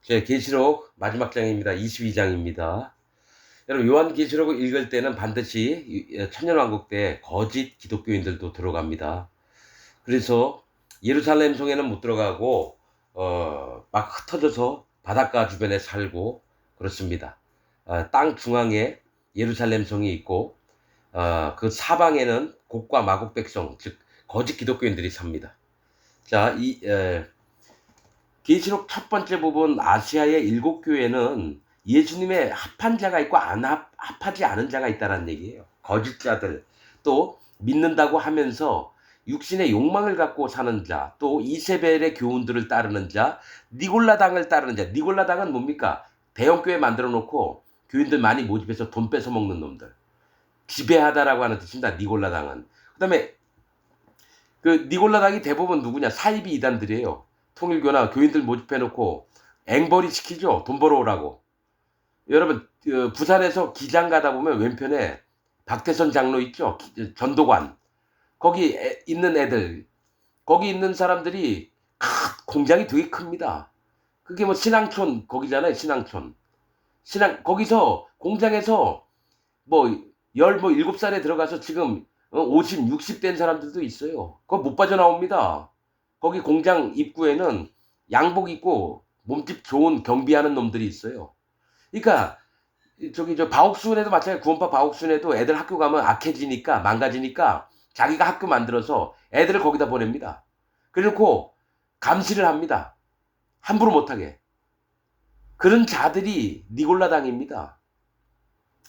제 계시록 마지막 장입니다. 22장입니다. 여러분 요한계시록을 읽을 때는 반드시 천년왕국 때 거짓 기독교인들도 들어갑니다. 그래서 예루살렘 성에는 못 들어가고 막 흩어져서 바닷가 주변에 살고 그렇습니다. 땅 중앙에 예루살렘 성이 있고 그 사방에는 곡과 마곡 백성 즉 거짓 기독교인들이 삽니다. 자, 계시록 첫 번째 부분 아시아의 7교회는 예수님의 합한 자가 있고 안 합하지 않은 자가 있다는 얘기예요. 거짓자들, 또 믿는다고 하면서 육신의 욕망을 갖고 사는 자, 또 이세벨의 교훈들을 따르는 자, 니골라당을 따르는 자. 니골라당은 뭡니까? 대형교회 만들어 놓고 교인들 많이 모집해서 돈 뺏어 먹는 놈들. 지배하다라고 하는 뜻입니다. 니골라당은. 그다음에 그 니골라당이 대부분 누구냐? 사이비 이단들이에요. 통일교나 교인들 모집해놓고 앵벌이 시키죠. 돈 벌어오라고. 여러분 부산에서 기장 가다 보면 왼편에 박태선 장로 있죠. 전도관. 거기 있는 애들, 거기 있는 사람들이 공장이 되게 큽니다. 그게 뭐 신앙촌 거기잖아요. 신앙촌. 거기서 공장에서 뭐 17살에 들어가서 지금 50, 60 된 사람들도 있어요. 그거 못 빠져나옵니다. 거기 공장 입구에는 양복 입고 몸집 좋은 경비하는 놈들이 있어요. 그러니까 저기 저 바옥순에도 마찬가지. 구원파 바옥순에도 애들 학교 가면 악해지니까 망가지니까 자기가 학교 만들어서 애들을 거기다 보냅니다. 그래놓고 감시를 합니다. 함부로 못하게. 그런 자들이 니골라당입니다.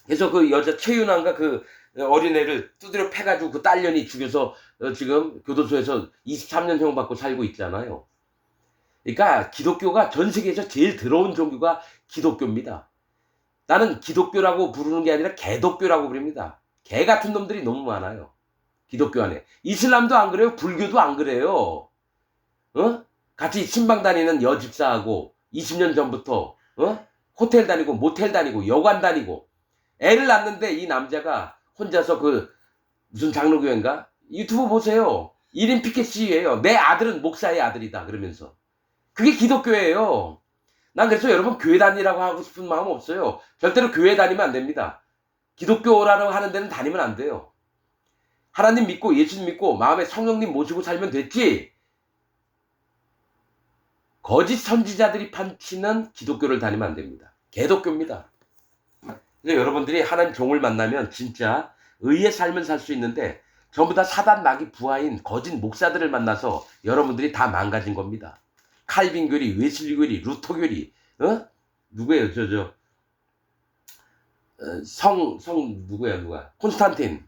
그래서 그 여자 최윤아인가 그 어린애를 두드려 패가지고 그 딸년이 죽여서 지금 교도소에서 23년 형 받고 살고 있잖아요. 그러니까 기독교가 전 세계에서 제일 더러운 종교가 기독교입니다. 나는 기독교라고 부르는 게 아니라 개독교라고 부릅니다. 개 같은 놈들이 너무 많아요. 기독교 안에. 이슬람도 안 그래요. 불교도 안 그래요. 같이 신방 다니는 여집사하고 20년 전부터 호텔 다니고 모텔 다니고 여관 다니고 애를 낳는데 이 남자가 혼자서 그 무슨 장로교회인가? 유튜브 보세요. 1인 피켓 시위예요. 내 아들은 목사의 아들이다 그러면서. 그게 기독교예요. 난 그래서 여러분 교회 다니라고 하고 싶은 마음 없어요. 절대로 교회 다니면 안 됩니다. 기독교라고 하는 데는 다니면 안 돼요. 하나님 믿고 예수님 믿고 마음에 성령님 모시고 살면 됐지. 거짓 선지자들이 판치는 기독교를 다니면 안 됩니다. 개독교입니다. 그래서 여러분들이 하나님 종을 만나면 진짜 의의 삶을 살 수 있는데 전부 다 사단 마귀 부하인 거짓 목사들을 만나서 여러분들이 다 망가진 겁니다. 칼빈 교리, 웨슬리 교리, 루터 교리, 누구예요? 누구야? 콘스탄틴.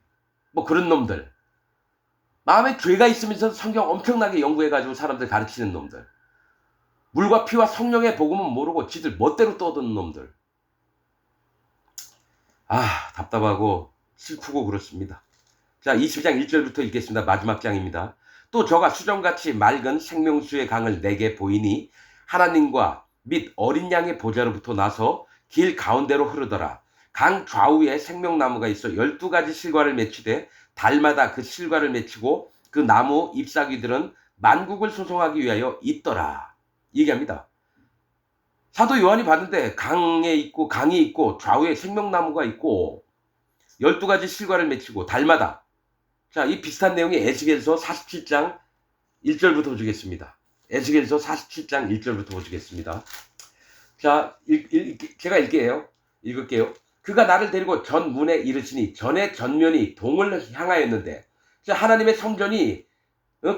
뭐 그런 놈들. 마음에 죄가 있으면서 성경 엄청나게 연구해가지고 사람들 가르치는 놈들. 물과 피와 성령의 복음은 모르고 지들 멋대로 떠드는 놈들. 답답하고 슬프고 그렇습니다. 자, 20장 1절부터 읽겠습니다. 마지막 장입니다. 또 저가 수정같이 맑은 생명수의 강을 내게 보이니 하나님과 및 어린 양의 보좌로부터 나서 길 가운데로 흐르더라. 강 좌우에 생명나무가 있어 12가지 실과를 맺히되 달마다 그 실과를 맺히고 그 나무 잎사귀들은 만국을 소송하기 위하여 있더라. 얘기합니다. 사도 요한이 봤는데 강이 있고 좌우에 생명나무가 있고 12가지 실과를 맺히고 달마다. 자, 이 비슷한 내용이 에스겔서 47장 1절부터 보시겠습니다. 에스겔서 47장 1절부터 보시겠습니다. 자, 제가 읽을게요. 그가 나를 데리고 전 문에 이르시니 전의 전면이 동을 향하였는데, 자, 하나님의 성전이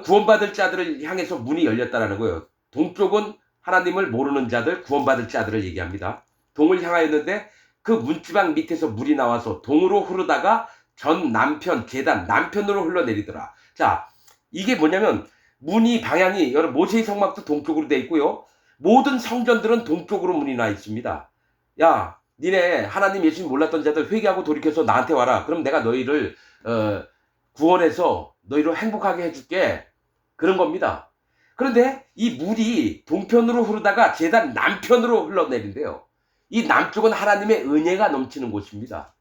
구원받을 자들을 향해서 문이 열렸다라는 거예요. 동쪽은 하나님을 모르는 자들, 구원받을 자들을 얘기합니다. 동을 향하였는데 그 문지방 밑에서 물이 나와서 동으로 흐르다가 전 남편, 계단 남편으로 흘러내리더라. 자, 이게 뭐냐면 문이 방향이 여러분 모세의 성막도 동쪽으로 돼 있고요. 모든 성전들은 동쪽으로 문이 나 있습니다. 야, 니네 하나님 예수님 몰랐던 자들 회개하고 돌이켜서 나한테 와라. 그럼 내가 너희를 구원해서 너희를 행복하게 해줄게. 그런 겁니다. 그런데 이 물이 동편으로 흐르다가 제단 남편으로 흘러내린대요. 이 남쪽은 하나님의 은혜가 넘치는 곳입니다.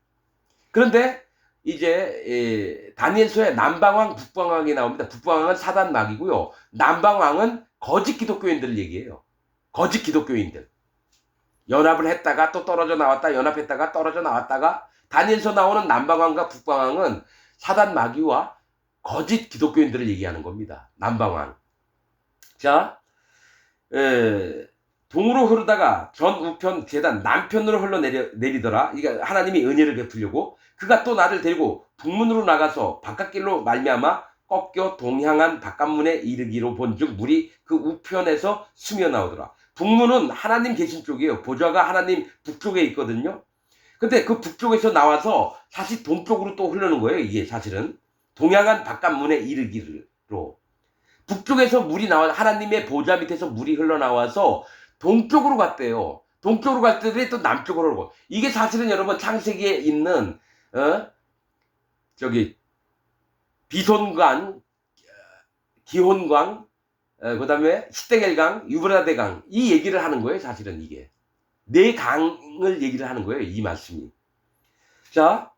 그런데 이제 다니엘서에 남방왕, 북방왕이 나옵니다. 북방왕은 사단 마귀고요. 남방왕은 거짓 기독교인들 얘기예요. 거짓 기독교인들. 연합을 했다가 또 떨어져 나왔다, 연합했다가 떨어져 나왔다가. 다니엘서 나오는 남방왕과 북방왕은 사단 마귀와 거짓 기독교인들을 얘기하는 겁니다. 남방왕. 자, 동으로 흐르다가 전 우편 제단 남편으로 흘러내리더라. 이게 하나님이 은혜를 베풀려고. 그가 또 나를 데리고 북문으로 나가서 바깥길로 말미암아 꺾여 동향한 바깥문에 이르기로 본즉 물이 그 우편에서 스며 나오더라. 북문은 하나님 계신 쪽이에요. 보좌가 하나님 북쪽에 있거든요. 근데 그 북쪽에서 나와서 다시 동쪽으로 또 흐르는 거예요. 이게 사실은 동향한 바깥문에 이르기로. 북쪽에서 물이 나와, 하나님의 보좌 밑에서 물이 흘러나와서 동쪽으로 갔대요. 동쪽으로 갈 때들이 또 남쪽으로 오고. 이게 사실은 여러분 창세기에 있는 비손강, 기혼강, 그 다음에 시데겔강, 유브라데강, 이 얘기를 하는 거예요. 사실은 이게 네 강을 얘기를 하는 거예요. 이 말씀이. 자,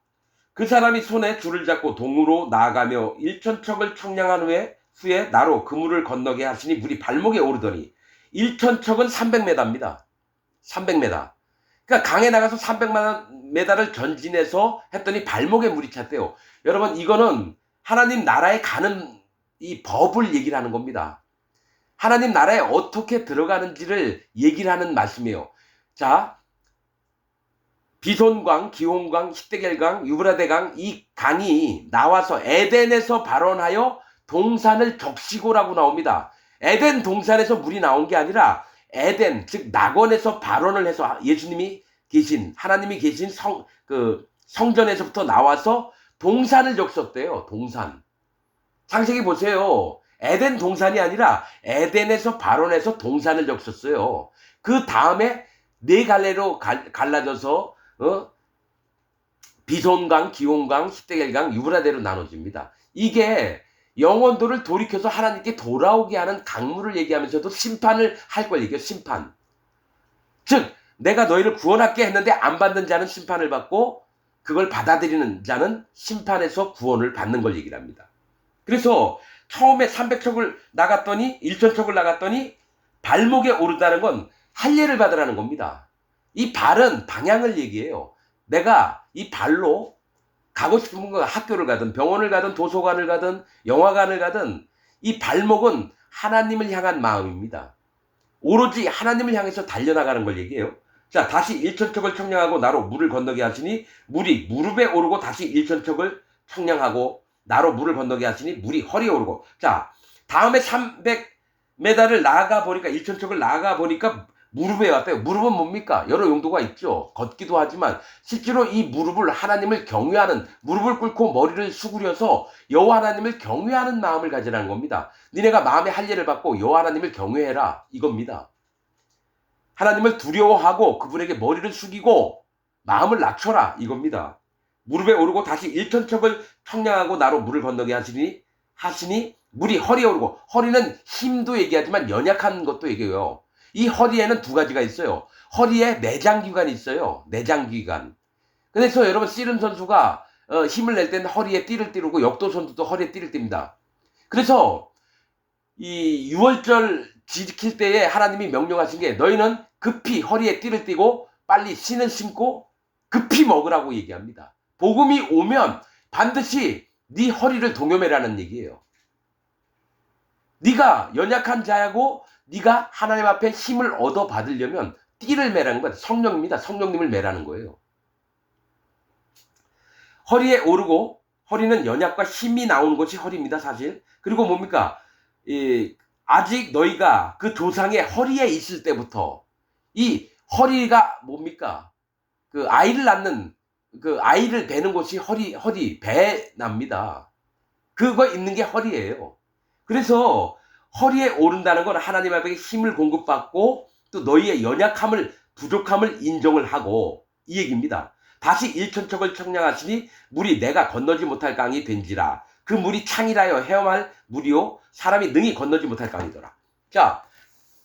그 사람이 손에 줄을 잡고 동으로 나아가며 1,000척을 청량한 후에 나로 그 물을 건너게 하시니 물이 발목에 오르더니 1,000척은 300m입니다. 300m. 그러니까 강에 나가서 300m를 전진해서 했더니 발목에 물이 찼대요. 여러분, 이거는 하나님 나라에 가는 이 법을 얘기를 하는 겁니다. 하나님 나라에 어떻게 들어가는지를 얘기를 하는 말씀이에요. 자, 비손강, 기혼강, 시데겔강, 유브라데강, 이 강이 나와서 에덴에서 발원하여 동산을 적시고라고 나옵니다. 에덴 동산에서 물이 나온 게 아니라 에덴, 즉 낙원에서 발원을 해서 예수님이 계신, 하나님이 계신 성전에서부터 나와서 동산을 적셨대요. 동산. 창세기 보세요. 에덴 동산이 아니라 에덴에서 발원해서 동산을 적셨어요. 그 다음에 네 갈래로 갈라져서 비손강, 기혼강, 시데겔강, 유브라데로 나눠집니다. 이게 영혼들을 돌이켜서 하나님께 돌아오게 하는 강물을 얘기하면서도 심판을 할 걸 얘기해요. 심판. 즉 내가 너희를 구원할게 했는데 안 받는 자는 심판을 받고 그걸 받아들이는 자는 심판에서 구원을 받는 걸 얘기를 합니다. 그래서 처음에 300척을 나갔더니 1,000척을 나갔더니 발목에 오르다는 건 할례를 받으라는 겁니다. 이 발은 방향을 얘기해요. 내가 이 발로 가고 싶은 거, 학교를 가든 병원을 가든 도서관을 가든 영화관을 가든 이 발목은 하나님을 향한 마음입니다. 오로지 하나님을 향해서 달려나가는 걸 얘기해요. 자, 다시 1,000척을 청량하고 나로 물을 건너게 하시니 물이 무릎에 오르고 다시 1,000척을 청량하고 나로 물을 건너게 하시니 물이 허리에 오르고. 자, 다음에 300m를 나아가 보니까 1,000척을 나아가 보니까 무릎에 왔대요. 무릎은 뭡니까? 여러 용도가 있죠. 걷기도 하지만 실제로 이 무릎을 하나님을 경외하는, 무릎을 꿇고 머리를 수그려서 여호와 하나님을 경외하는 마음을 가지라는 겁니다. 니네가 마음의 할례를 받고 여호와 하나님을 경외해라, 이겁니다. 하나님을 두려워하고 그분에게 머리를 숙이고 마음을 낮춰라, 이겁니다. 무릎에 오르고 다시 1,000척을 청량하고 나로 물을 건너게 하시니 물이 허리에 오르고. 허리는 힘도 얘기하지만 연약한 것도 얘기해요. 이 허리에는 두 가지가 있어요. 허리에 내장기관이 있어요. 내장기관. 그래서 여러분, 씨름 선수가 힘을 낼 때는 허리에 띠를 띠르고 역도 선수도 허리에 띠를 띱니다. 그래서 이 6월절 지킬 때에 하나님이 명령하신 게 너희는 급히 허리에 띠를 띠고 빨리 신을 신고 급히 먹으라고 얘기합니다. 복음이 오면 반드시 네 허리를 동요매라는 얘기예요. 네가 연약한 자하고 네가 하나님 앞에 힘을 얻어 받으려면 띠를 매라는 건 성령입니다. 성령님을 매라는 거예요. 허리에 오르고, 허리는 연약과 힘이 나오는 것이 허리입니다, 사실. 그리고 뭡니까? 아직 너희가 그 조상의 허리에 있을 때부터 이 허리가 뭡니까? 그 아이를 낳는, 그 아이를 베는 곳이 허리, 배납니다. 그거 있는 게 허리예요. 그래서 허리에 오른다는 건 하나님 앞에 힘을 공급받고 또 너희의 연약함을, 부족함을 인정을 하고, 이 얘기입니다. 다시 1,000척을 청량하시니 물이 내가 건너지 못할 강이 된지라. 그 물이 창이라여 헤엄할 물이요 사람이 능히 건너지 못할 강이더라. 자,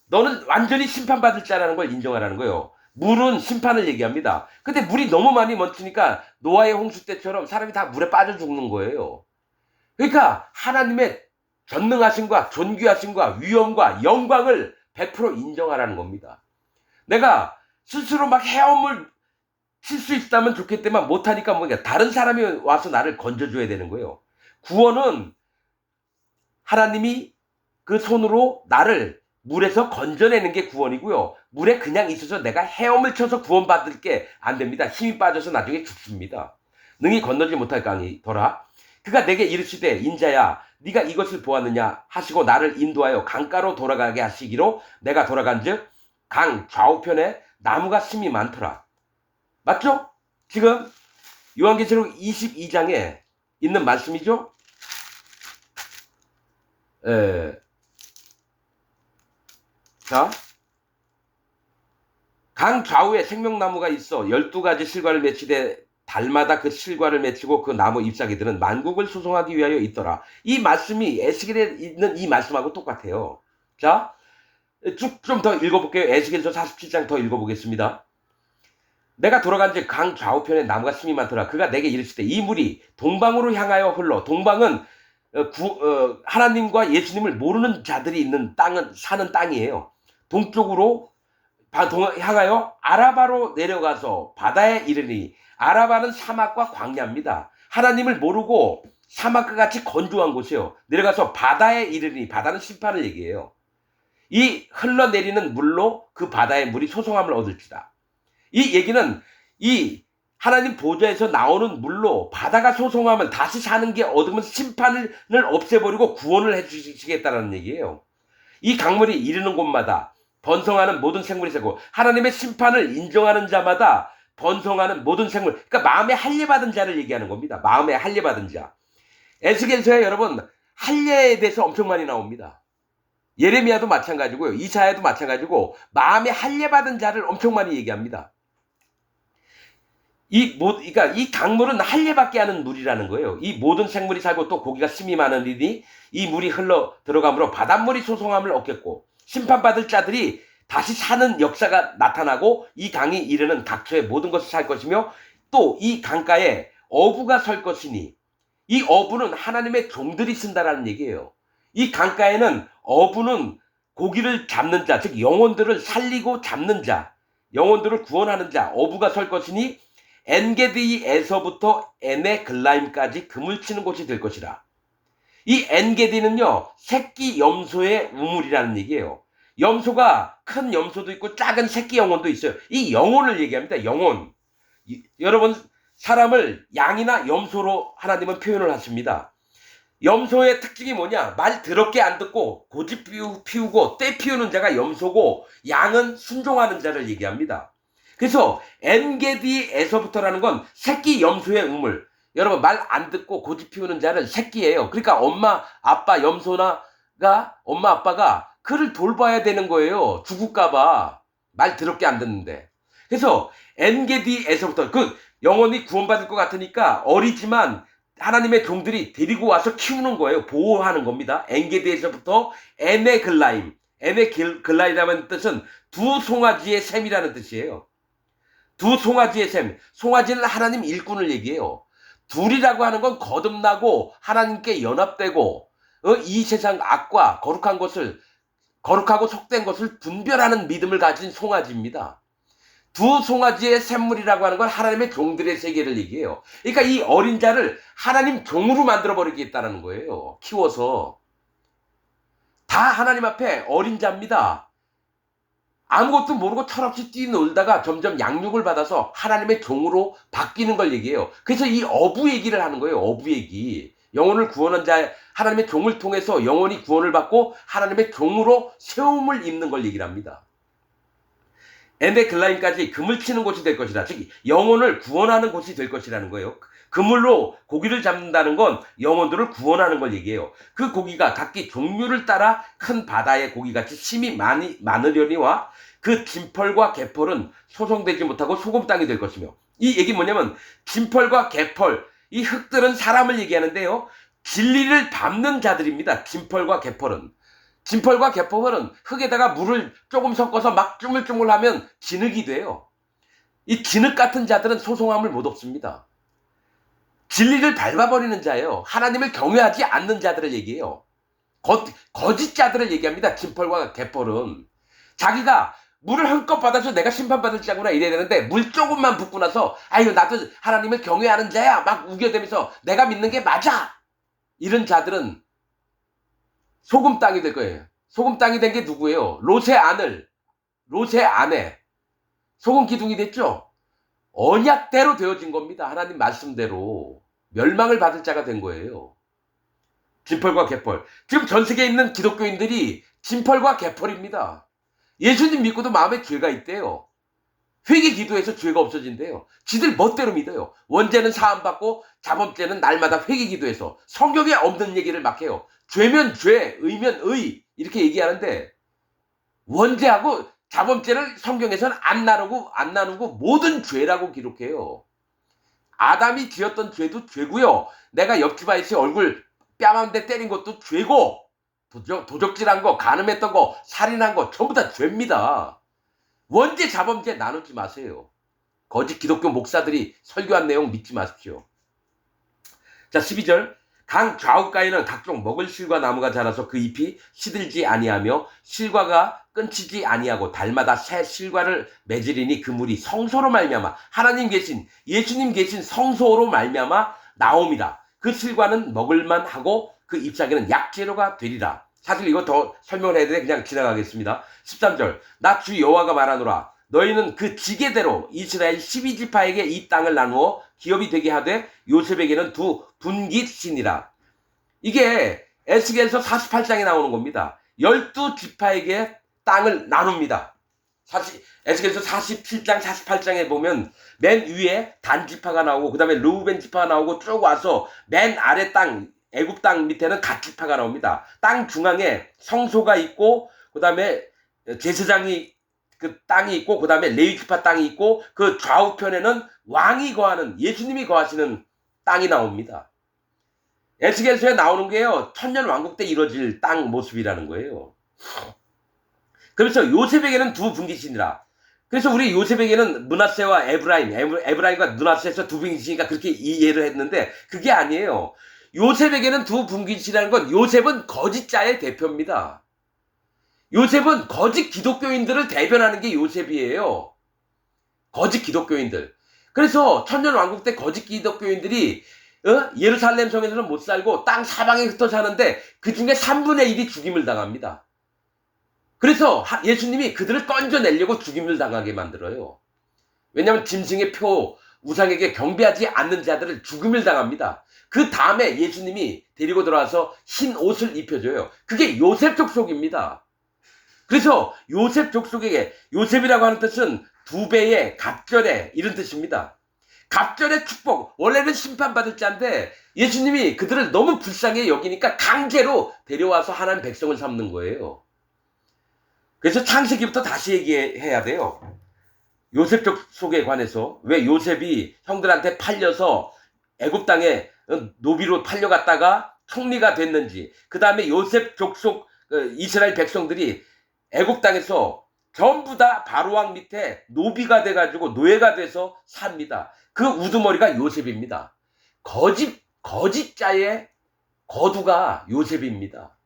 너는 완전히 심판받을 자라는 걸 인정하라는 거예요. 물은 심판을 얘기합니다. 근데 물이 너무 많이 멈추니까 노아의 홍수 때처럼 사람이 다 물에 빠져 죽는 거예요. 그러니까 하나님의 전능하심과 존귀하심과 위엄과 영광을 100% 인정하라는 겁니다. 내가 스스로 막 헤엄을 칠 수 있다면 좋겠지만 못하니까 뭐냐, 다른 사람이 와서 나를 건져줘야 되는 거예요. 구원은 하나님이 그 손으로 나를 물에서 건져내는 게 구원이고요. 물에 그냥 있어서 내가 헤엄을 쳐서 구원받을 게 안 됩니다. 힘이 빠져서 나중에 죽습니다. 능히 건너지 못할 강이더라. 그가 내게 이르시되 인자야 네가 이것을 보았느냐 하시고 나를 인도하여 강가로 돌아가게 하시기로 내가 돌아간즉 강 좌우편에 나무가 심이 많더라. 맞죠? 지금 요한계시록 22장에 있는 말씀이죠? 자, 강 좌우에 생명나무가 있어 12가지 실과를 맺히되 달마다 그 실과를 맺히고 그 나무 잎사귀들은 만국을 소송하기 위하여 있더라. 이 말씀이 에스겔에 있는 이 말씀하고 똑같아요. 자, 쭉 좀 더 읽어볼게요. 에스겔서 47장 더 읽어보겠습니다. 내가 돌아간즉 강 좌우편에 나무가 심이 많더라. 그가 내게 이르시되 이 물이 동방으로 향하여 흘러. 동방은 하나님과 예수님을 모르는 자들이 있는 땅은 사는 땅이에요. 동쪽으로 향하여 아라바로 내려가서 바다에 이르니 아라바는 사막과 광야입니다. 하나님을 모르고 사막과 같이 건조한 곳이에요. 내려가서 바다에 이르니 바다는 심판을 얘기해요. 이 흘러내리는 물로 그 바다의 물이 소송함을 얻을지다. 이 얘기는 이 하나님 보좌에서 나오는 물로 바다가 소송하면 다시 사는 게 얻으면 심판을 없애버리고 구원을 해주시겠다는 얘기예요. 이 강물이 이르는 곳마다 번성하는 모든 생물이 새고 하나님의 심판을 인정하는 자마다 번성하는 모든 생물, 그러니까 마음에 할례받은 자를 얘기하는 겁니다. 마음에 할례받은 자. 에스겔서에 여러분 할례에 대해서 엄청 많이 나옵니다. 예레미야도 마찬가지고요. 이사야도 마찬가지고 마음에 할례받은 자를 엄청 많이 얘기합니다. 그러니까 이 강물은 할례받게 하는 물이라는 거예요. 이 모든 생물이 살고 또 고기가 심이 많으니 이 물이 흘러 들어가므로 바닷물이 소송함을 얻겠고 심판받을 자들이 다시 사는 역사가 나타나고 이 강이 이르는 각처의 모든 것을 살 것이며 또 이 강가에 어부가 설 것이니 이 어부는 하나님의 종들이 쓴다라는 얘기예요. 이 강가에는 어부는 고기를 잡는 자, 즉 영혼들을 살리고 잡는 자, 영혼들을 구원하는 자, 어부가 설 것이니 엔게디에서부터 에네글라임까지 금을 치는 곳이 될 것이라. 이 엔게디는요, 새끼 염소의 우물이라는 얘기예요. 염소가 큰 염소도 있고 작은 새끼 영혼도 있어요. 이 영혼을 얘기합니다. 영혼. 여러분 사람을 양이나 염소로 하나님은 표현을 하십니다. 염소의 특징이 뭐냐? 말 더럽게 안 듣고 고집 피우고 때 피우는 자가 염소고 양은 순종하는 자를 얘기합니다. 그래서 엔게디에서부터라는 건 새끼 염소의 우물. 여러분 말 안 듣고 고집 피우는 자는 새끼예요. 그러니까 엄마 아빠 염소나가 엄마 아빠가 그를 돌봐야 되는 거예요. 죽을까봐 말 더럽게 안 듣는데. 그래서 엔게디에서부터 그 영혼이 구원받을 것 같으니까 어리지만 하나님의 종들이 데리고 와서 키우는 거예요. 보호하는 겁니다. 엔게디에서부터 에네글라임. 에네글라임이라는 뜻은 두 송아지의 샘이라는 뜻이에요. 두 송아지의 샘. 송아지는 하나님 일꾼을 얘기해요. 둘이라고 하는 건 거듭나고 하나님께 연합되고 이 세상 악과 거룩하고 속된 것을 분별하는 믿음을 가진 송아지입니다. 두 송아지의 샘물이라고 하는 건 하나님의 종들의 세계를 얘기해요. 그러니까 이 어린 자를 하나님 종으로 만들어버리겠다는 거예요. 키워서. 다 하나님 앞에 어린 자입니다. 아무것도 모르고 철없이 뛰놀다가 점점 양육을 받아서 하나님의 종으로 바뀌는 걸 얘기해요. 그래서 이 어부 얘기를 하는 거예요. 어부 얘기. 영혼을 구원한 자, 하나님의 종을 통해서 영혼이 구원을 받고 하나님의 종으로 세움을 입는 걸 얘기를 합니다. 에네글라임까지 금을 치는 곳이 될 것이다. 즉 영혼을 구원하는 곳이 될 것이라는 거예요. 그물로 고기를 잡는다는 건 영혼들을 구원하는 걸 얘기해요. 그 고기가 각기 종류를 따라 큰 바다의 고기같이 심이 많으려니와 그 진펄과 개펄은 소송되지 못하고 소금 땅이 될 것이며, 이 얘기 뭐냐면 진펄과 개펄, 이 흙들은 사람을 얘기하는데요. 진리를 밟는 자들입니다. 진펄과 개펄은. 진펄과 개펄은 흙에다가 물을 조금 섞어서 막 쭈물쭈물하면 진흙이 돼요. 이 진흙 같은 자들은 소송함을 못 얻습니다. 진리를 밟아버리는 자예요. 하나님을 경외하지 않는 자들을 얘기해요. 거짓 자들을 얘기합니다. 진펄과 개펄은. 자기가 물을 한껏 받아서 내가 심판받을 자구나 이래야 되는데 물 조금만 붓고 나서 아유 나도 하나님을 경외하는 자야 막 우겨대면서 내가 믿는 게 맞아 이런 자들은 소금 땅이 될 거예요. 소금 땅이 된 게 누구예요? 롯의 아내 소금 기둥이 됐죠. 언약대로 되어진 겁니다. 하나님 말씀대로 멸망을 받을 자가 된 거예요. 진펄과 개펄. 지금 전 세계에 있는 기독교인들이 진펄과 개펄입니다. 예수님 믿고도 마음에 죄가 있대요. 회개 기도해서 죄가 없어진대요. 지들 멋대로 믿어요. 원죄는 사함받고 자범죄는 날마다 회개 기도해서 성경에 없는 얘기를 막 해요. 죄면 죄, 의면 의 이렇게 얘기하는데 원죄하고 자범죄를 성경에서는 안 나누고 모든 죄라고 기록해요. 아담이 지었던 죄도 죄고요. 내가 옆집 아저씨 얼굴 뺨 한 대 때린 것도 죄고 도적질한 거, 간음했던 거, 살인한 거 전부 다 죄입니다. 원죄, 자범죄 나누지 마세요. 거짓 기독교 목사들이 설교한 내용 믿지 마십시오. 자, 12절. 강 좌우가에는 각종 먹을 실과 나무가 자라서 그 잎이 시들지 아니하며 실과가 끊치지 아니하고 달마다 새 실과를 맺으리니 그 물이 성소로 말미암아 하나님 계신 예수님 계신 성소로 말미암아 나옵니다. 그 실과는 먹을만 하고 그 잎사귀는 약재료가 되리라. 사실 이거 더 설명을 해야 되는데 그냥 지나가겠습니다. 13절. 나 주 여호와가 말하노라. 너희는 그 지게대로 이스라엘 12지파에게 이 땅을 나누어 기업이 되게 하되 요셉에게는 두 분깃이니라. 이게 에스겔서 48장에 나오는 겁니다. 12지파에게 땅을 나눕니다. 에스겔서 47장 48장에 보면 맨 위에 단 지파가 나오고 그 다음에 르우벤 지파가 나오고 쭉 와서 맨 아래 땅 애굽 땅 밑에는 갓 지파가 나옵니다. 땅 중앙에 성소가 있고 그 다음에 제사장이 그 땅이 있고 그 다음에 레위지파 땅이 있고 그 좌우편에는 왕이 거하는 예수님이 거하시는 땅이 나옵니다. 에스겔서에 나오는 게요 천년 왕국 때 이루어질 땅 모습이라는 거예요. 그래서 요셉에게는 두 분깃이니라. 그래서 우리 요셉에게는 므낫세와 에브라임과 므낫세에서 두 분깃이니까 그렇게 이해를 했는데 그게 아니에요. 요셉에게는 두 분깃이라는 건 요셉은 거짓자의 대표입니다. 요셉은 거짓 기독교인들을 대변하는 게 요셉이에요. 거짓 기독교인들. 그래서 천년왕국 때 거짓 기독교인들이 예루살렘 성에서는 못 살고 땅 사방에 흩어 사는데 그 중에 3분의 1이 죽임을 당합니다. 그래서 예수님이 그들을 건져내려고 죽임을 당하게 만들어요. 왜냐하면 짐승의 표, 우상에게 경배하지 않는 자들을 죽임을 당합니다. 그 다음에 예수님이 데리고 들어와서 흰 옷을 입혀줘요. 그게 요셉 족속입니다. 그래서 요셉 족속에게 요셉이라고 하는 뜻은 두 배의 갑절의 이런 뜻입니다. 갑절의 축복, 원래는 심판받을 자인데 예수님이 그들을 너무 불쌍히 여기니까 강제로 데려와서 하나님 백성을 삼는 거예요. 그래서 창세기부터 다시 얘기해야 돼요. 요셉 족속에 관해서 왜 요셉이 형들한테 팔려서 애굽 땅에 노비로 팔려갔다가 총리가 됐는지, 그 다음에 요셉 족속 이스라엘 백성들이 애굽 땅에서 전부 다 바로왕 밑에 노비가 돼가지고 노예가 돼서 삽니다. 그 우두머리가 요셉입니다. 거짓자의 거두가 요셉입니다.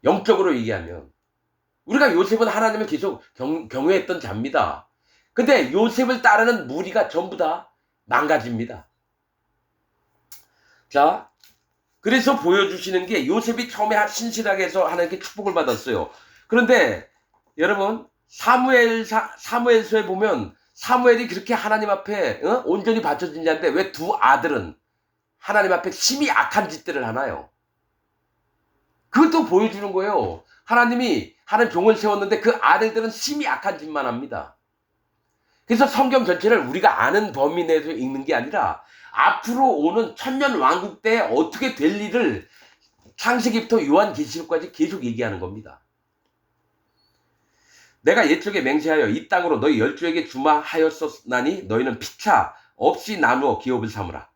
영적으로 얘기하면 우리가 요셉은 하나님을 계속 경외했던 자입니다. 근데 요셉을 따르는 무리가 전부 다 망가집니다. 자, 그래서 보여주시는 게 요셉이 처음에 신실하게 해서 하나님께 축복을 받았어요. 그런데 여러분 사무엘서에 보면 사무엘이 그렇게 하나님 앞에 온전히 바쳐진 자인데 왜 두 아들은 하나님 앞에 심히 악한 짓들을 하나요? 그것도 보여주는 거예요. 하나님이 하나님 종을 세웠는데 그 아들들은 심히 악한 짓만 합니다. 그래서 성경 전체를 우리가 아는 범위 내에서 읽는 게 아니라 앞으로 오는 천년 왕국 때 어떻게 될 일을 창세기부터 요한계시록까지 계속 얘기하는 겁니다. 내가 옛적에 맹세하여 이 땅으로 너희 열조에게 주마하였었나니 너희는 피차 없이 나누어 기업을 삼으라.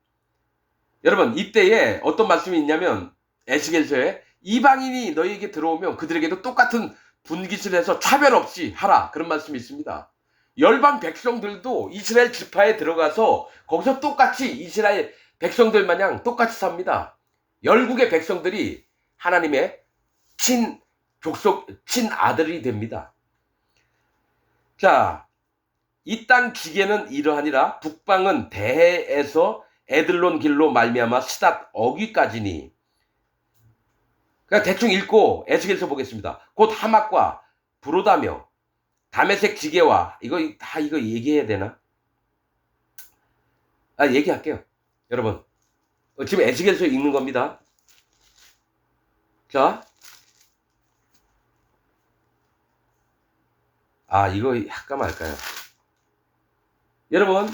여러분 이때에 어떤 말씀이 있냐면 에스겔서에 이방인이 너희에게 들어오면 그들에게도 똑같은 분깃을 해서 차별 없이 하라 그런 말씀이 있습니다. 열방 백성들도 이스라엘 지파에 들어가서 거기서 똑같이 이스라엘 백성들 마냥 똑같이 삽니다. 열국의 백성들이 하나님의 친아들이 됩니다. 자, 이 땅 지계는 이러하니라. 북방은 대해에서 에들론 길로 말미암아 스닷 어귀까지니. 그러니까 대충 읽고 에스겔서 보겠습니다. 곧 하맛과 브로다며 다메섹 지게와 이거 얘기해야 되나? 얘기할게요. 여러분 지금 에스겔서 읽는 겁니다. 자, 이거 할까 말까요? 여러분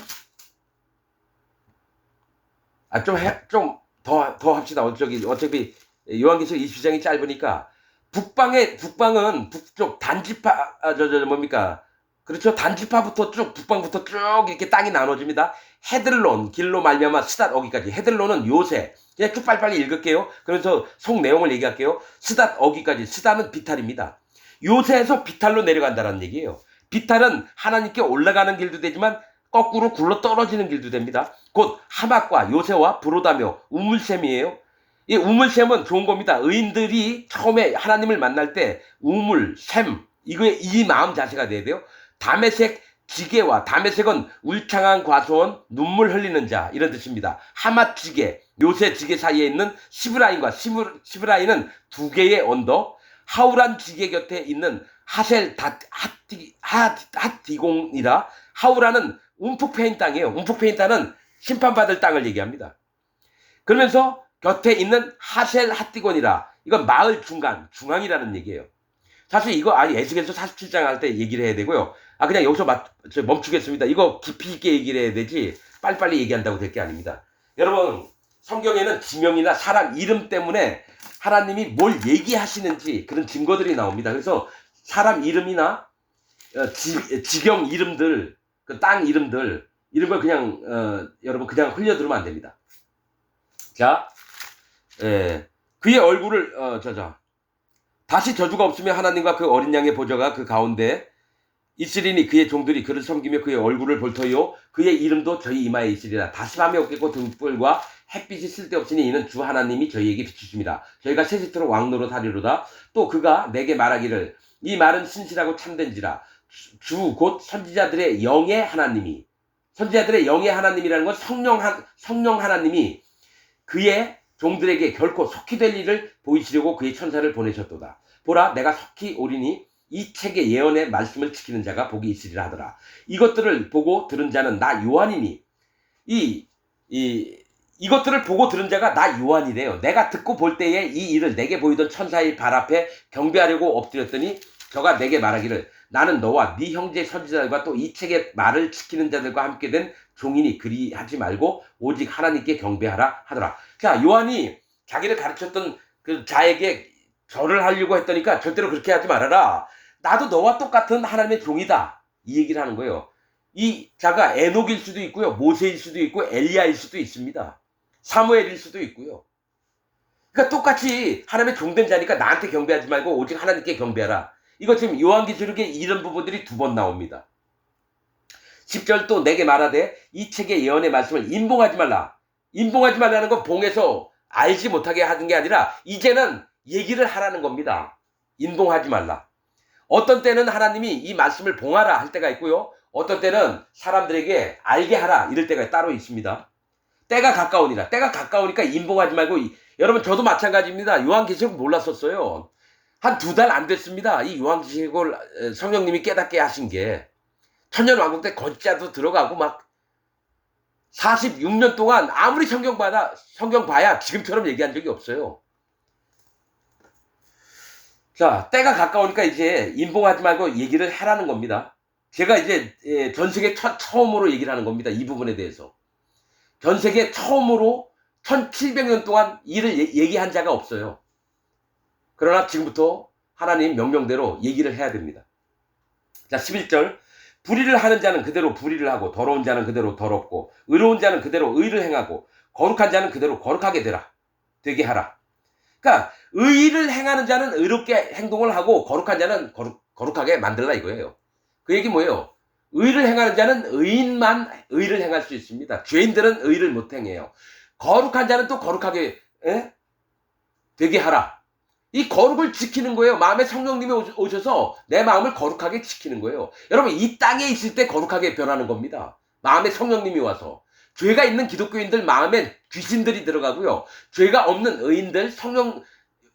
좀 더 합시다. 어차피 요한계시록 22장이 짧으니까 북방은 북쪽 단지파 뭡니까? 그렇죠. 단지파부터 쭉 북방부터 쭉 이렇게 땅이 나눠집니다. 헤들론 길로 말미암아 스닷 어기까지. 헤들론은 요새. 그냥 쭉 빨리빨리 읽을게요. 그래서 속 내용을 얘기할게요. 스닷 어기까지. 스닷은 비탈입니다. 요새에서 비탈로 내려간다는 얘기예요. 비탈은 하나님께 올라가는 길도 되지만 거꾸로 굴러 떨어지는 길도 됩니다. 곧 하맛과 요새와 브로다며 우물샘이에요. 이 우물샘은 좋은 겁니다. 의인들이 처음에 하나님을 만날 때 우물샘 이 마음 자세가 돼야 돼요. 다메섹 지게와 다메섹은 울창한 과수원 눈물 흘리는 자 이런 뜻입니다. 하맛 지게 요새 지게 사이에 있는 시브라인과 시브라인은 두 개의 언덕. 하우란 지게 곁에 있는 하셀 핫디공이라. 하우라는 움푹 패인 땅이에요. 움푹 패인 땅은 심판받을 땅을 얘기합니다. 그러면서 곁에 있는 하셀 핫디곤이라. 이건 마을 중앙이라는 얘기예요. 사실 이거 에스겔서 47장 할 때 얘기를 해야 되고요. 그냥 여기서 멈추겠습니다. 이거 깊이 있게 얘기를 해야 되지 빨리빨리 얘기한다고 될 게 아닙니다. 여러분 성경에는 지명이나 사람 이름 때문에 하나님이 뭘 얘기하시는지 그런 증거들이 나옵니다. 그래서 사람 이름이나 지경 이름들, 그 땅 이름들 이런 걸 그냥 여러분 그냥 흘려들으면 안 됩니다. 자, 그의 얼굴을 다시 저주가 없으면 하나님과 그 어린 양의 보좌가 그 가운데 있으리니 그의 종들이 그를 섬기며 그의 얼굴을 볼 터이요 그의 이름도 저희 이마에 있으리라. 다시 밤이 없겠고 등불과 햇빛이 쓸데없으니 이는 주 하나님이 저희에게 비추심이라. 저희가 세세토록 왕노로 하리로다. 또 그가 내게 말하기를 이 말은 신실하고 참된지라. 주 곧 선지자들의 영의 하나님이, 선지자들의 영의 하나님이라는 건 성령 하나님이 그의 종들에게 결코 속히 될 일을 보이시려고 그의 천사를 보내셨도다. 보라 내가 속히 오리니 이 책의 예언의 말씀을 지키는 자가 복이 있으리라 하더라. 이것들을 보고 들은 자는 나 요한이니. 이것들을 보고 들은 자가 나 요한이래요. 내가 듣고 볼 때에 이 일을 내게 보이던 천사의 발 앞에 경배하려고 엎드렸더니 저가 내게 말하기를 나는 너와 네 형제 선지자들과 또 이 책의 말을 지키는 자들과 함께 된 종이니 그리하지 말고 오직 하나님께 경배하라 하더라. 자, 요한이 자기를 가르쳤던 그 자에게 절을 하려고 했더니까 절대로 그렇게 하지 말아라. 나도 너와 똑같은 하나님의 종이다. 이 얘기를 하는 거예요. 이 자가 에녹일 수도 있고요. 모세일 수도 있고 엘리야일 수도 있습니다. 사무엘일 수도 있고요. 그러니까 똑같이 하나님의 종된 자니까 나한테 경배하지 말고 오직 하나님께 경배하라. 이거 지금 요한계시록에 이런 부분들이 2번 나옵니다. 10절 또 내게 말하되 이 책의 예언의 말씀을 인봉하지 말라. 인봉하지 말라는 건 봉해서 알지 못하게 하는 게 아니라 이제는 얘기를 하라는 겁니다. 인봉하지 말라. 어떤 때는 하나님이 이 말씀을 봉하라 할 때가 있고요. 어떤 때는 사람들에게 알게 하라 이럴 때가 따로 있습니다. 때가 가까우니라. 때가 가까우니까 인봉하지 말고 여러분 저도 마찬가지입니다. 요한계시록 몰랐었어요. 한 2달 안 됐습니다. 이 요한계시록을 성령님이 깨닫게 하신 게 천년왕국 때 거짓자도 들어가고 막 46년 동안 아무리 성경 봐야 지금처럼 얘기한 적이 없어요. 자, 때가 가까우니까 이제 인봉하지 말고 얘기를 하라는 겁니다. 제가 이제 전 세계 처음으로 얘기를 하는 겁니다. 이 부분에 대해서. 전 세계 처음으로 1700년 동안 이를 얘기한 자가 없어요. 그러나 지금부터 하나님 명령대로 얘기를 해야 됩니다. 자, 11절. 불의를 하는 자는 그대로 불의를 하고 더러운 자는 그대로 더럽고 의로운 자는 그대로 의를 행하고 거룩한 자는 그대로 거룩하게 되게 하라. 그러니까 의를 행하는 자는 의롭게 행동을 하고 거룩한 자는 거룩하게 만들라 이거예요. 그 얘기 뭐예요? 의를 행하는 자는 의인만 의를 행할 수 있습니다. 죄인들은 의를 못 행해요. 거룩한 자는 또 거룩하게 되게 하라. 이 거룩을 지키는 거예요. 마음에 성령님이 오셔서 내 마음을 거룩하게 지키는 거예요. 여러분, 이 땅에 있을 때 거룩하게 변하는 겁니다. 마음에 성령님이 와서. 죄가 있는 기독교인들 마음에 귀신들이 들어가고요. 죄가 없는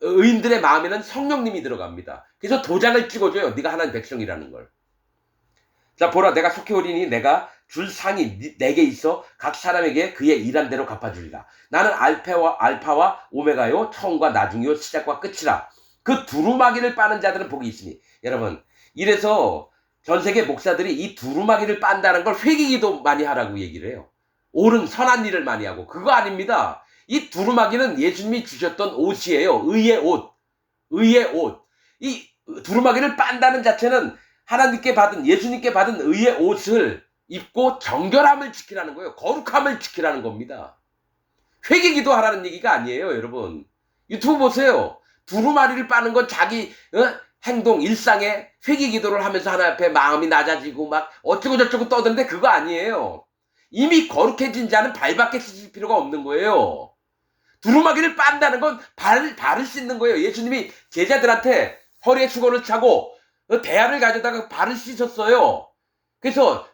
의인들의 마음에는 성령님이 들어갑니다. 그래서 도장을 찍어줘요. 네가 하나님 백성이라는 걸. 자, 보라, 내가 속히 오리니 내가 줄 상이 내게 있어 각 사람에게 그의 일한 대로 갚아주리라. 나는 알파와 오메가요, 처음과 나중이요, 시작과 끝이라. 그 두루마기를 빠는 자들은 복이 있으니. 여러분, 이래서 전 세계 목사들이 이 두루마기를 빤다는 걸 회개기도 많이 하라고 얘기를 해요. 옳은 선한 일을 많이 하고. 그거 아닙니다. 이 두루마기는 예수님이 주셨던 옷이에요. 의의 옷. 의의 옷. 이 두루마기를 빤다는 자체는 하나님께 받은, 예수님께 받은 의의 옷을 입고 정결함을 지키라는 거예요. 거룩함을 지키라는 겁니다. 회개기도 하라는 얘기가 아니에요, 여러분. 유튜브 보세요. 두루마리를 빠는 건 자기 행동, 일상에 회개기도를 하면서 하나님 앞에 마음이 낮아지고 막 어쩌고 저쩌고 떠드는데 그거 아니에요. 이미 거룩해진 자는 발밖에 씻을 필요가 없는 거예요. 두루마기를 빤다는 건 발을 씻는 거예요. 예수님이 제자들한테 허리에 수건을 차고 대야를 가져다가 발을 씻었어요. 그래서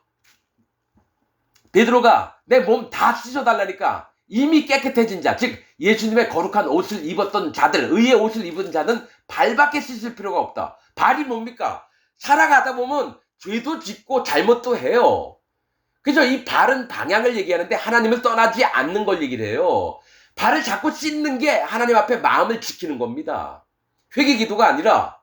베드로가 내 몸 다 씻어달라니까 이미 깨끗해진 자, 즉 예수님의 거룩한 옷을 입었던 자들, 의의 옷을 입은 자는 발밖에 씻을 필요가 없다. 발이 뭡니까? 살아가다 보면 죄도 짓고 잘못도 해요. 그래서 이 발은 방향을 얘기하는데 하나님을 떠나지 않는 걸 얘기를 해요. 발을 자꾸 씻는 게 하나님 앞에 마음을 지키는 겁니다. 회개기도가 아니라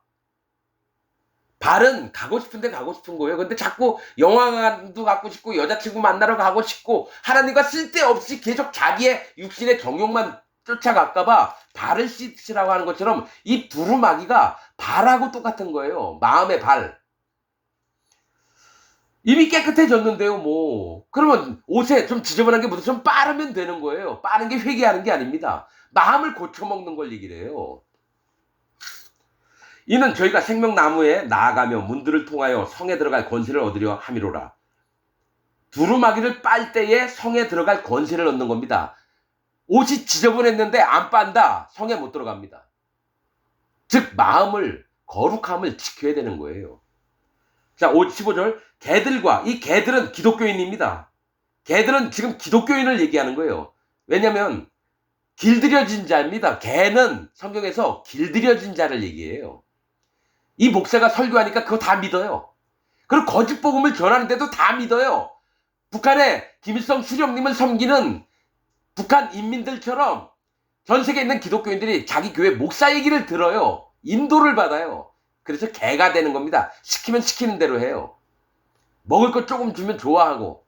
발은 가고 싶은데 가고 싶은 거예요. 근데 자꾸 영화관도 가고 싶고 여자친구 만나러 가고 싶고 하나님과 쓸데없이 계속 자기의 육신의 정욕만 쫓아갈까봐 발을 씻으라고 하는 것처럼 이 두루마기가 발하고 똑같은 거예요. 마음의 발. 이미 깨끗해졌는데요, 뭐. 그러면 옷에 좀 지저분한 게 묻어서 좀 빠르면 되는 거예요. 빠른 게 회개하는 게 아닙니다. 마음을 고쳐먹는 걸 얘기를 해요. 이는 저희가 생명나무에 나아가며 문들을 통하여 성에 들어갈 권세를 얻으려 함이로라. 두루마기를 빨 때에 성에 들어갈 권세를 얻는 겁니다. 옷이 지저분했는데 안 빤다. 성에 못 들어갑니다. 즉 마음을, 거룩함을 지켜야 되는 거예요. 자, 15절. 이 개들은 기독교인입니다. 개들은 지금 기독교인을 얘기하는 거예요. 왜냐하면 길들여진 자입니다. 개는 성경에서 길들여진 자를 얘기해요. 이 목사가 설교하니까 그거 다 믿어요. 그리고 거짓 복음을 전하는데도 다 믿어요. 북한의 김일성 수령님을 섬기는 북한 인민들처럼 전 세계에 있는 기독교인들이 자기 교회 목사 얘기를 들어요. 인도를 받아요. 그래서 개가 되는 겁니다. 시키면 시키는 대로 해요. 먹을 것 조금 주면 좋아하고.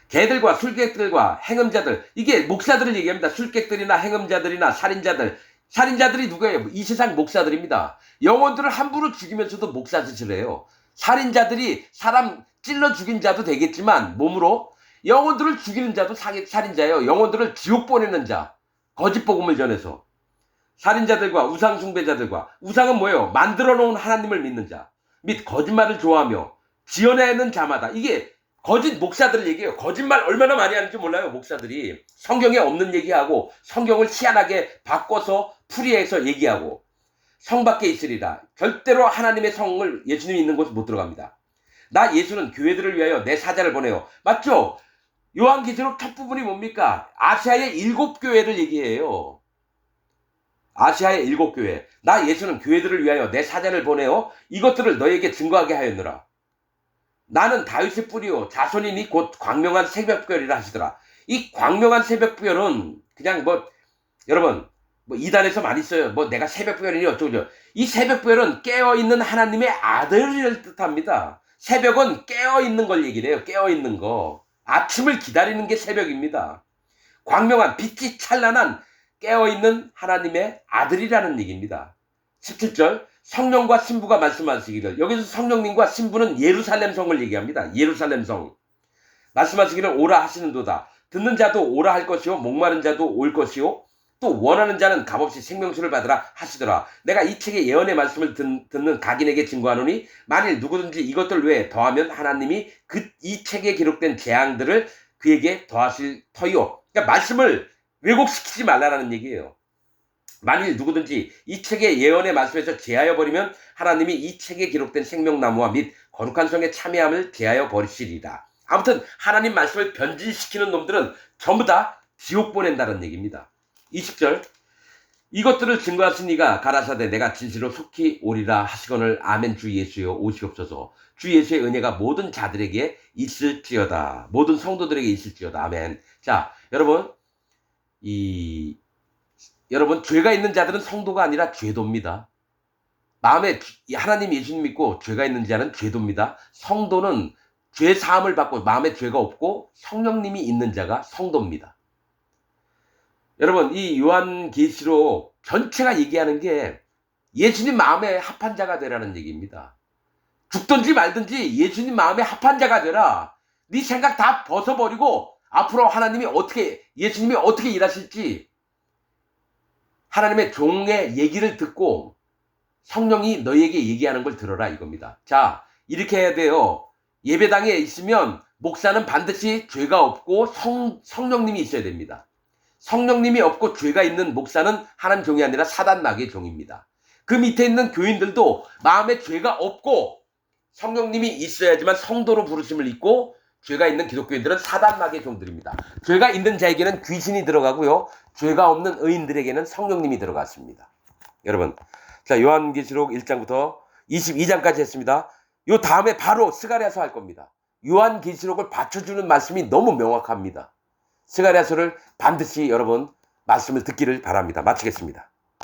개들과 술객들과 행음자들, 이게 목사들을 얘기합니다. 술객들이나 행음자들이나 살인자들이 누구예요? 이 세상 목사들입니다. 영혼들을 함부로 죽이면서도 목사 짓을 해요. 살인자들이 사람 찔러 죽인 자도 되겠지만 몸으로 영혼들을 죽이는 자도 살인자예요. 영혼들을 지옥 보내는 자, 거짓 복음을 전해서. 살인자들과 우상 숭배자들과, 우상은 뭐예요? 만들어 놓은 하나님을 믿는 자 및 거짓말을 좋아하며 지어내는 자마다, 이게 거짓 목사들 얘기예요. 거짓말 얼마나 많이 하는지 몰라요. 목사들이 성경에 없는 얘기하고 성경을 희한하게 바꿔서 풀이해서 얘기하고. 성 밖에 있으리라. 절대로 하나님의 성을 예수님이 있는 곳에 못 들어갑니다. 나 예수는 교회들을 위하여 내 사자를 보내요. 맞죠? 요한계시록 첫 부분이 뭡니까? 아시아의 7교회를 얘기해요. 아시아의 7교회. 나 예수는 교회들을 위하여 내 사자를 보내어 이것들을 너에게 증거하게 하였노라. 나는 다윗의 뿌리요 자손이니 곧 광명한 새벽별이라 하시더라. 이 광명한 새벽별은 그냥 여러분 이단에서 많이 써요. 내가 새벽별이니 어쩌고저쩌고. 이 새벽별은 깨어있는 하나님의 아들을 뜻합니다. 새벽은 깨어있는 걸 얘기를 해요. 깨어있는 거. 아침을 기다리는 게 새벽입니다. 광명한 빛이 찬란한 깨어있는 하나님의 아들이라는 얘기입니다. 17절. 성령과 신부가 말씀하시기를, 여기서 성령님과 신부는 예루살렘 성을 얘기합니다. 예루살렘 성. 말씀하시기를 오라 하시는도다. 듣는 자도 오라 할 것이요 목마른 자도 올 것이요 또 원하는 자는 값없이 생명수를 받으라 하시더라. 내가 이 책의 예언의 말씀을 듣는 각인에게 증거하노니 만일 누구든지 이것들 외에 더하면 하나님이 이 책에 기록된 재앙들을 그에게 더하실 터이요. 그러니까 말씀을 왜곡시키지 말라라는 얘기예요. 만일 누구든지 이 책의 예언의 말씀에서 제하여 버리면 하나님이 이 책에 기록된 생명나무와 및 거룩한 성에 참여함을 제하여 버리시리라. 아무튼 하나님 말씀을 변질시키는 놈들은 전부 다 지옥 보낸다는 얘기입니다. 20절 이것들을 증거하신 이가 가라사대 내가 진실로 속히 오리라 하시거늘 아멘 주 예수여 오시옵소서. 주 예수의 은혜가 모든 자들에게 있을지어다. 모든 성도들에게 있을지어다. 아멘. 자, 여러분 여러분 죄가 있는 자들은 성도가 아니라 죄도입니다. 마음에 하나님 예수님 믿고 죄가 있는 자는 죄도입니다. 성도는 죄 사함을 받고 마음에 죄가 없고 성령님이 있는 자가 성도입니다. 여러분 이 요한계시록 전체가 얘기하는 게 예수님 마음에 합한 자가 되라는 얘기입니다. 죽든지 말든지 예수님 마음에 합한 자가 되라. 네 생각 다 벗어버리고 앞으로 하나님이 예수님이 어떻게 일하실지 하나님의 종의 얘기를 듣고 성령이 너희에게 얘기하는 걸 들어라 이겁니다. 자, 이렇게 해야 돼요. 예배당에 있으면 목사는 반드시 죄가 없고 성령님이 있어야 됩니다. 성령님이 없고 죄가 있는 목사는 하나님 종이 아니라 사단 마귀의 종입니다. 그 밑에 있는 교인들도 마음에 죄가 없고 성령님이 있어야지만 성도로 부르심을 입고 죄가 있는 기독교인들은 사단 마귀의 종들입니다. 죄가 있는 자에게는 귀신이 들어가고요. 죄가 없는 의인들에게는 성령님이 들어갔습니다. 여러분, 자 요한계시록 1장부터 22장까지 했습니다. 요 다음에 바로 스가랴서 할 겁니다. 요한계시록을 받쳐주는 말씀이 너무 명확합니다. 스가랴서를 반드시 여러분 말씀을 듣기를 바랍니다. 마치겠습니다.